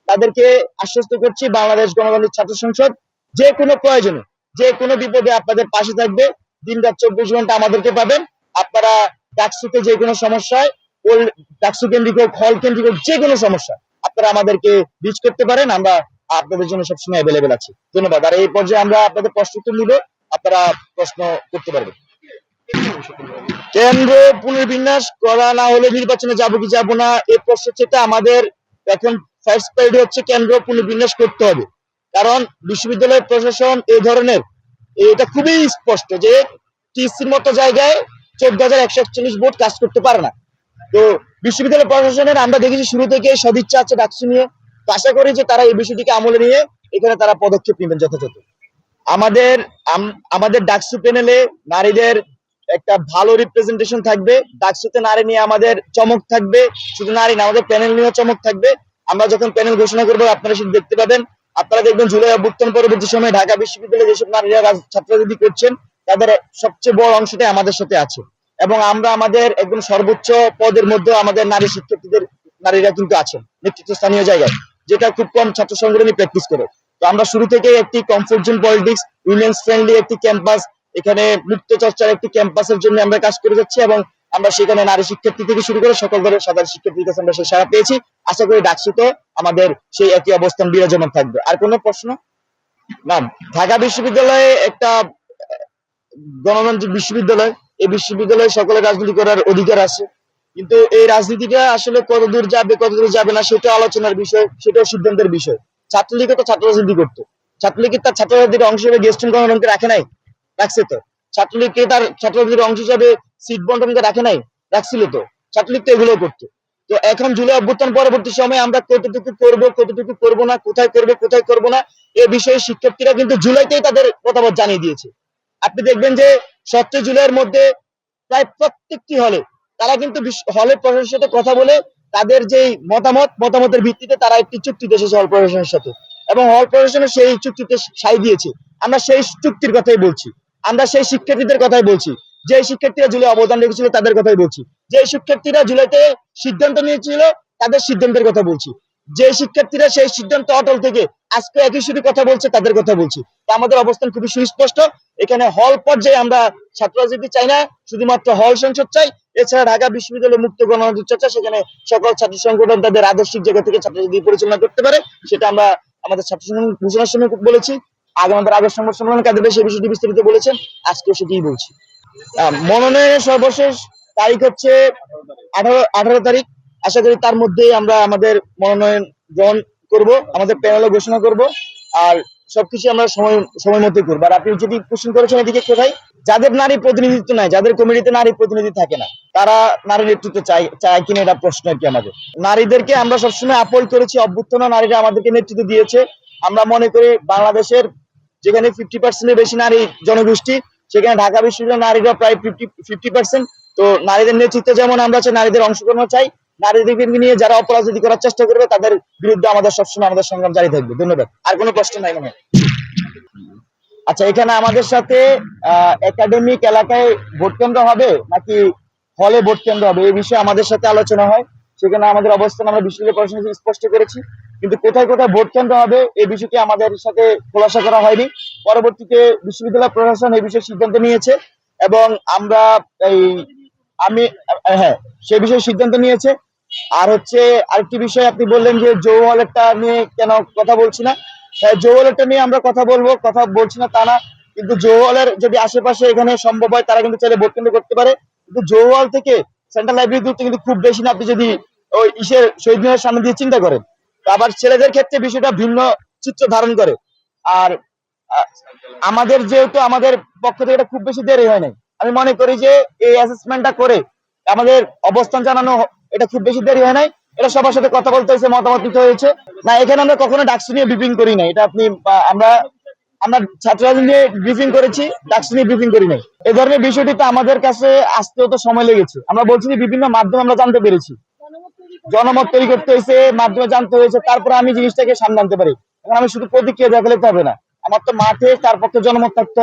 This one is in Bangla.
তাদেরকে আশ্বস্ত করছি বাংলাদেশ গণতান্ত্রিক ছাত্র সংসদ যে কোনো প্রয়োজনে যে কোনো বিপদে আপনাদের পাশে থাকবে। দিন রাত 24 ঘন্টা আমাদেরকে পাবেন। আপনারা ডাকসুতে যে কোনো সমস্যায়, ডাকসু কেন্দ্রিক হোক, হল কেন্দ্রিক হোক, যে কোনো সমস্যা আপনারা আমাদেরকে রিচ করতে পারেন। আমরা আপনাদের জন্য সবসময় অ্যাভেলেবেল আছি। ধন্যবাদ। আর এই পর্যায়ে আমরা আপনাদের প্রশ্ন উত্তর নিব, আপনারা প্রশ্ন করতে পারবেন। কেন্দ্র পুনর্বিন্যাস করা না হলে নির্বাচনে যাব কি যাব না, এই প্রশ্নটা আমাদের এখন ফার্স্ট প্রায়োরিটি হচ্ছে কেন্দ্র পুনর্বিন্যাস করতে হবে। কারণ বিশ্ববিদ্যালয় প্রশাসন এই ধরনের, এটা খুবই স্পষ্ট যে টিসির মতো জায়গায় 14,141 ভোট কাজ করতে পারে না। তো বিশ্ববিদ্যালয় প্রশাসনের আমরা দেখেছি শুরু থেকে সদিচ্ছা আছে ডাকসু নিয়ে। তো আশা করি যে তারা এই বিষয়টিকে আমলে নিয়ে এখানে তারা পদক্ষেপ নেবেন যথাযথ। আমাদের ডাকসু প্যানেলে নারীদের একটা ভালো রিপ্রেজেন্টেশন থাকবে। ডাকসুতে নারী নিয়ে আমাদের চমক থাকবে। শুধু নারী না, আমাদের প্যানেল নিয়ে চমক থাকবে। আমরা যখন প্যানেল ঘোষণা করবো আপনারা সেটা দেখতে পাবেন। আপনারা দেখবেন জুলাই অভ্যুত্থান পরবর্তী সময়ে ঢাকা বিশ্ববিদ্যালয়ে যেসব নারীরা ছাত্ররাজনীতি করছেন তাদের সবচেয়ে বড় অংশটাই আমাদের সাথে আছে। এবং আমরা আমাদের একদম সর্বোচ্চ পদের মধ্যে আমাদের নারী শিক্ষার্থীদের নারীরা কিন্তু আছেন নেতৃত্ব স্থানীয় জায়গায়, যেটা খুব কম ছাত্র সংগঠনই প্র্যাকটিস করে। তো আমরা শুরু থেকে একটি comfort zone politics, women's friendly একটি ক্যাম্পাস, এখানে মুক্ত চর্চার একটি ক্যাম্পাসের জন্য আমরা কাজ করে যাচ্ছি। এবং আমরা সেখানে নারী শিক্ষার্থী থেকে শুরু করে সকল ধরনের সাধারণ শিক্ষার্থীর কাছে আমরা সেই সাড়া পেয়েছি। আশা করি ডাকসুতে আমাদের সেই একই অবস্থান বিরাজমান থাকবে। আর কোনো প্রশ্ন? না, ঢাকা বিশ্ববিদ্যালয়ে একটা গণতান্ত্রিক বিশ্ববিদ্যালয়। এই বিশ্ববিদ্যালয়ে সকলের রাজনীতি করার অধিকার আছে, কিন্তু এই রাজনীতিটা আসলে কতদূর যাবে কতদূর যাবে না সেটা আলোচনার বিষয়, সেটাও সিদ্ধান্তের বিষয়। ছাত্রলীগও তো ছাত্র রাজনীতি করতো। ছাত্রলীগের তার ছাত্র রাজনীতির অংশ হিসেবে গেস্ট গণতন্ত্রকে রাখে নাই, রাখছে তো। ছাত্রলীগকে তার ছাত্র রাজনীতির অংশ হিসেবে সিট বন্টনকে রাখে নাই, রাখছিল তো। ছাত্রলীগ তো এগুলো করতো। তো এখন জুলাই অভ্যুত্থান পরবর্তী সময়ে আমরা কতটুকু করবো কতটুকু করবো না, কোথায় করবো কোথায় করবো না, এ বিষয়ে শিক্ষার্থীরা কিন্তু জুলাইতেই তাদের মতামত জানিয়ে দিয়েছে। আপনি দেখবেন যে 17 জুলাইয়ের মধ্যে প্রায় প্রত্যেকটি হলে তারা কিন্তু হলের প্রশাসনের সাথে কথা বলে তাদের যে মতামতের ভিত্তিতে তারা একটি চুক্তিতে এসেছে হল প্রশাসনের সাথে, এবং হল প্রশাসনের সেই চুক্তিতে সাই দিয়েছে। আমরা সেই চুক্তির কথাই বলছি, আমরা সেই শিক্ষার্থীদের কথাই বলছি, যে শিক্ষার্থীরা জুলাই অবদান রেখেছিল তাদের কথাই বলছি, যে শিক্ষার্থীরা জুলাইতে সিদ্ধান্ত নিয়েছিল তাদের সিদ্ধান্তের কথা বলছি, যে শিক্ষার্থীরা সেই সিদ্ধান্ত অটল থেকে আজকে একই সুরে কথা বলছে তাদের কথা বলছি। আমাদের অবস্থান খুবই সুস্পষ্ট। এখানে হল পর্যায়ে আমরা ছাত্র রাজনীতি চাই না, শুধুমাত্র হল সংসদ চাই। এছাড়া ঢাকা বিশ্ববিদ্যালয় মুক্ত গণতান্ত্রিক চর্চা, সেখানে সকল ছাত্র সংগঠন তাদের আদর্শিক জায়গা থেকে ছাত্র রাজনীতি পরিচালনা করতে পারে, সেটা আমরা আমাদের ছাত্র সংগঠন ঘোষণার সময় বলেছি। আমাদের আগের সংবাদ সম্মেলন কাদের সেই বিষয়টি বিস্তারিত বলেছেন, আজকে সেটাই বলছি। মনোনয়নের সর্বশেষ তারিখ হচ্ছে 18 তারিখ। আশা করি তার মধ্যেই আমরা আমাদের মনোনয়ন গ্রহণ করব, আমাদের প্যানেলও ঘোষণা করব, আর সবকিছু আমরা সময় মতো করবো। আর আপনি যদি কোশ্চেন করেছেন এদিকে কোথায় যাদের নারী প্রতিনিধিত্ব নাই, যাদের কমিটিতে নারী প্রতিনিধি থাকে না, তারা নারী নেতৃত্ব চায় কিনা, এটা প্রশ্ন আর কি। আমাদের নারীদেরকে আমরা সবসময় আপল করেছি, অভ্যুত্থান নারীরা আমাদেরকে নেতৃত্ব দিয়েছে। আমরা মনে করি বাংলাদেশের যেখানে 50% বেশি নারী জনগোষ্ঠী, সেখানে ঢাকা বিশ্ববিদ্যালয়ের নারীরা প্রায় 50%। তো নারীদের নেতৃত্ব যেমন আমরা চাই, নারীদের অংশগ্রহণ চাই। নারীদেরকে নিয়ে যারা অপরাজনীতি করার চেষ্টা করবে তাদের বিরুদ্ধে আমাদের সবসময় আমাদের সংগ্রাম জারি থাকবে। ধন্যবাদ। আর কোনো প্রশ্ন নাই মনে হয়? আচ্ছা, এখানে আমাদের সাথে একাডেমিক এলাকায় ভোট কেন্দ্র হবে নাকি হলে ভোট কেন্দ্র হবে, এই বিষয়ে আমাদের সাথে আলোচনা হয়। সেখানে আমাদের অবস্থান আমরা বিশ্ববিদ্যালয় প্রশাসন স্পষ্ট করেছি, কিন্তু কোথায় কোথায় ভোট কেন্দ্র হবে এই বিষয়টি আমাদের সাথে খোলাসা করা হয়নি। পরবর্তীতে বিশ্ববিদ্যালয় প্রশাসন এই বিষয়ে সিদ্ধান্ত নিয়েছে, এবং আমরা সে বিষয়ে সিদ্ধান্ত নিয়েছে। আর হচ্ছে আরেকটি বিষয় আপনি বললেন যে যৌ হলেরটা নিয়ে কেন কথা বলছি না। যৌ হলেরটা নিয়ে আমরা কথা বলছি না তা না, কিন্তু যৌ হলের যদি আশেপাশে এখানে সম্ভব হয় তারা কিন্তু চাইলে ভোট কেন্দ্র করতে পারে। কিন্তু যৌ হল থেকে সেন্ট্রাল লাইব্রেরি দূরত্ব কিন্তু খুব বেশি না, আপনি যদি ওই শহীদ মিনারের সামনে দিয়ে চিন্তা করেন। আবার ছেলেদের ক্ষেত্রে বিষয়টা ভিন্ন চিত্র ধারণ করে। আর আমাদের যেহেতু আমাদের পক্ষ থেকে এটা খুব বেশি দেরি হয় নাই, আমি মনে করি যে এই অ্যাসেসমেন্টটা করে আমাদের অবস্থান জানানো এটা খুব বেশি দেরি হয় নাই। এটা সবার সাথে কথা বলতে হয়েছে, মতামত নিতে হয়েছে। না, এখানে আমরা কখনো ডাকসু নিয়ে ব্রিফিং করি নাই, এটা আপনি আমরা ছাত্ররাজনীতি নিয়ে ব্রিফিং করেছি, ডাকসু নিয়ে ব্রিফিং করি নাই। এই ধরনের বিষয়টিতে আমাদের কাছে আসতেও তো সময় লেগেছে। আমরা বলছি যে বিভিন্ন মাধ্যমে আমরা জানতে পেরেছি, জনমত তৈরি করতে হয়েছে, মাধ্যমে জানতে হয়েছে, তারপরে আমি জিনিসটাকে সামনে আনতে পারি। এখন আমি শুধু প্রতিক্রিয়া দেখালে তো হবে না, আমার তো মাঠে তার পক্ষে জনমত থাকতে